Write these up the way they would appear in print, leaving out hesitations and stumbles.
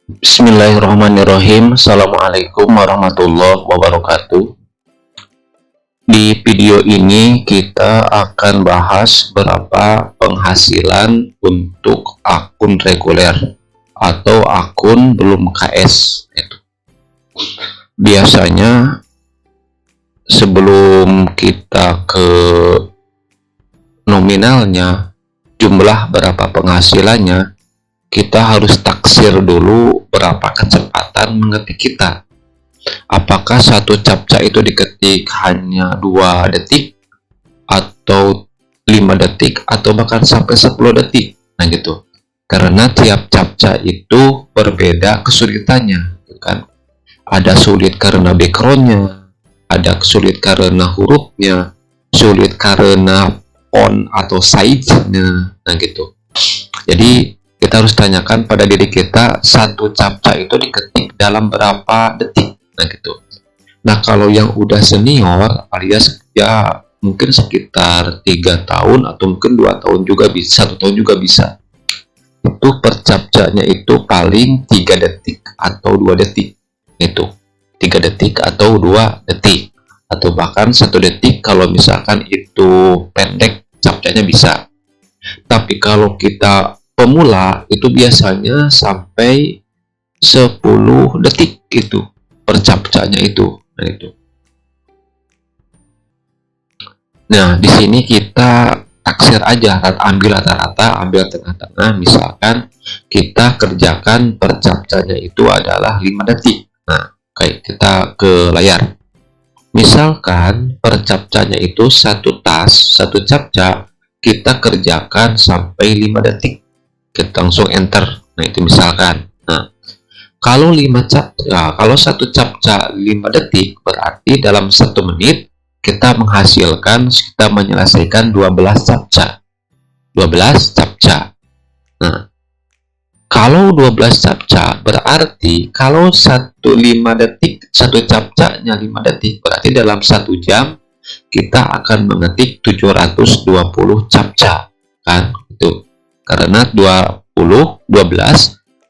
Bismillahirrahmanirrahim. Assalamualaikum warahmatullahi wabarakatuh. Di video ini kita akan bahas berapa penghasilan untuk akun reguler atau akun belum KS. Biasanya sebelum kita ke nominalnya, jumlah berapa penghasilannya, kita harus taksir dulu berapa kecepatan mengetik kita. Apakah satu captcha itu diketik hanya 2 detik atau 5 detik atau bahkan sampai 10 detik. Nah gitu. Karena tiap captcha itu berbeda kesulitannya, kan? Ada sulit karena backgroundnya, ada sulit karena hurufnya, sulit karena font atau size-nya. Nah gitu. Jadi kita harus tanyakan pada diri kita, satu captcha itu diketik dalam berapa detik. Nah gitu. Nah kalau yang udah senior alias ya mungkin sekitar 3 tahun atau mungkin 2 tahun juga bisa, 1 tahun juga bisa, itu per captcha-nya itu paling 3 detik atau 2 detik. Itu 3 detik atau 2 detik, atau bahkan 1 detik kalau misalkan itu pendek captcha-nya bisa. Tapi kalau kita pemula itu biasanya sampai 10 detik itu per captcha-nya itu. Nah, di sini kita taksir aja, ambil rata-rata, ambil tengah-tengah. Misalkan kita kerjakan per captcha-nya itu adalah 5 detik. Nah, kayak kita ke layar. Misalkan per captcha-nya itu satu captcha kita kerjakan sampai 5 detik. Kita langsung enter. Nah itu misalkan. Nah kalau 5 captcha, kalau satu captcha 5 detik berarti dalam 1 menit kita menyelesaikan 12 captcha. Nah kalau 12 captcha berarti kalau satu captcha-nya 5 detik berarti dalam 1 jam kita akan mengetik 720 captcha, kan? Itu karena 12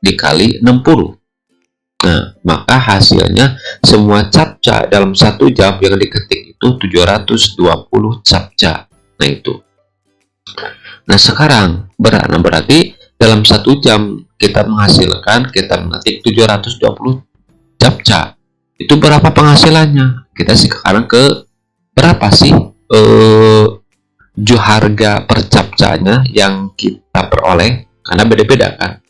dikali 60. Nah, maka hasilnya semua captcha dalam 1 jam yang diketik itu 720 captcha. Nah, itu. Nah, sekarang berarti dalam 1 jam kita mengetik 720 captcha. Itu berapa penghasilannya? Kita sekarang ke berapa sih harga per captcha-nya yang kita peroleh, karena beda-beda kan.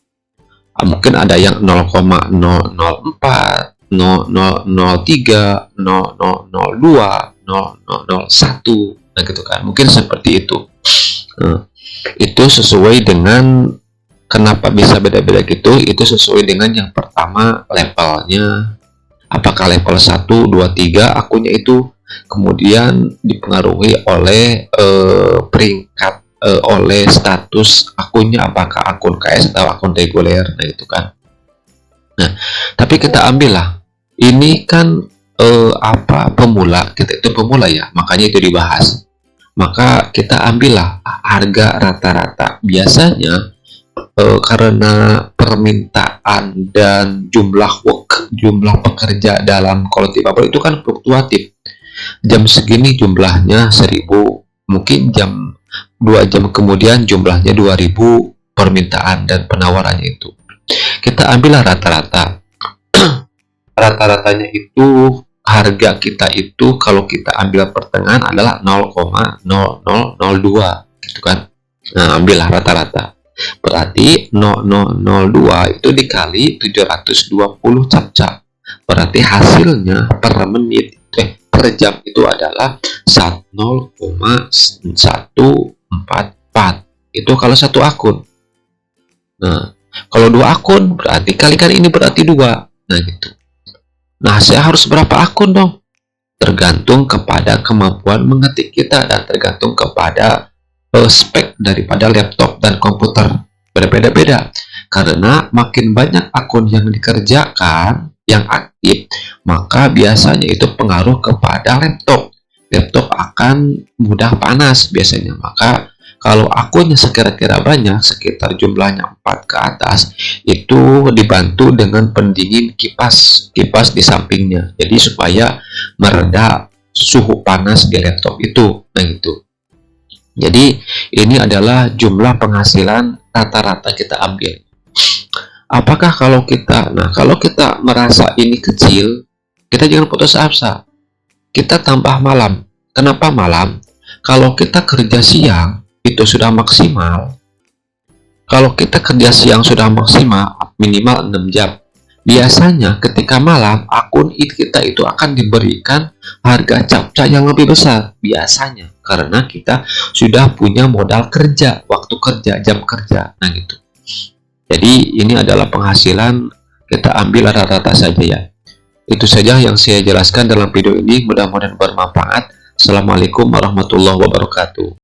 Mungkin ada yang 0,004, 003, 0002, 0001, nah gitu kan. Mungkin seperti itu. Itu sesuai dengan kenapa bisa beda-beda gitu, itu sesuai dengan yang pertama levelnya. Apakah level 1, 2, 3 akunnya itu, kemudian dipengaruhi oleh peringkat oleh status akunnya, apakah akun KS atau akun reguler. Nah itu kan. Nah tapi kita ambillah, ini kan pemula, kita itu pemula ya, makanya itu dibahas. Maka kita ambillah harga rata-rata. Biasanya karena permintaan dan jumlah pekerja dalam quality bubble itu kan fluktuatif. Jam segini jumlahnya 1000, mungkin 2 jam kemudian jumlahnya 2000 permintaan dan penawarannya itu. Kita ambillah rata-rata. Rata-ratanya itu harga kita itu kalau kita ambil pertengahan adalah 0,0002 gitu kan. Nah, ambillah rata-rata. Berarti 0002 itu dikali 720 captcha. Berarti hasilnya per menit per jam itu adalah 0,144. Itu kalau satu akun. Nah, kalau 2 akun berarti kalikan ini berarti 2. Nah, gitu. Nah, saya harus berapa akun dong? Tergantung kepada kemampuan mengetik kita dan tergantung kepada spek daripada laptop dan komputer. Berbeda-beda. Karena makin banyak akun yang dikerjakan, yang aktif, maka biasanya itu pengaruh kepada laptop. Laptop akan mudah panas biasanya. Maka Kalau akunnya sekira-kira banyak, sekitar jumlahnya 4 ke atas, itu dibantu dengan pendingin kipas di sampingnya. Jadi supaya mereda suhu panas di laptop itu. Nah gitu. Jadi ini adalah jumlah penghasilan rata-rata kita ambil. Apakah kalau kita merasa ini kecil, kita jangan putus asa. Kita tambah malam. Kenapa malam? Kalau kita kerja siang, itu sudah maksimal. Kalau kita kerja siang sudah maksimal, minimal 6 jam. Biasanya ketika malam, akun kita itu akan diberikan harga captcha yang lebih besar. Biasanya, karena kita sudah punya modal kerja, waktu kerja, jam kerja. Nah gitu. Jadi ini adalah penghasilan, kita ambil rata-rata saja ya. Itu saja yang saya jelaskan dalam video ini, mudah-mudahan bermanfaat. Assalamualaikum warahmatullahi wabarakatuh.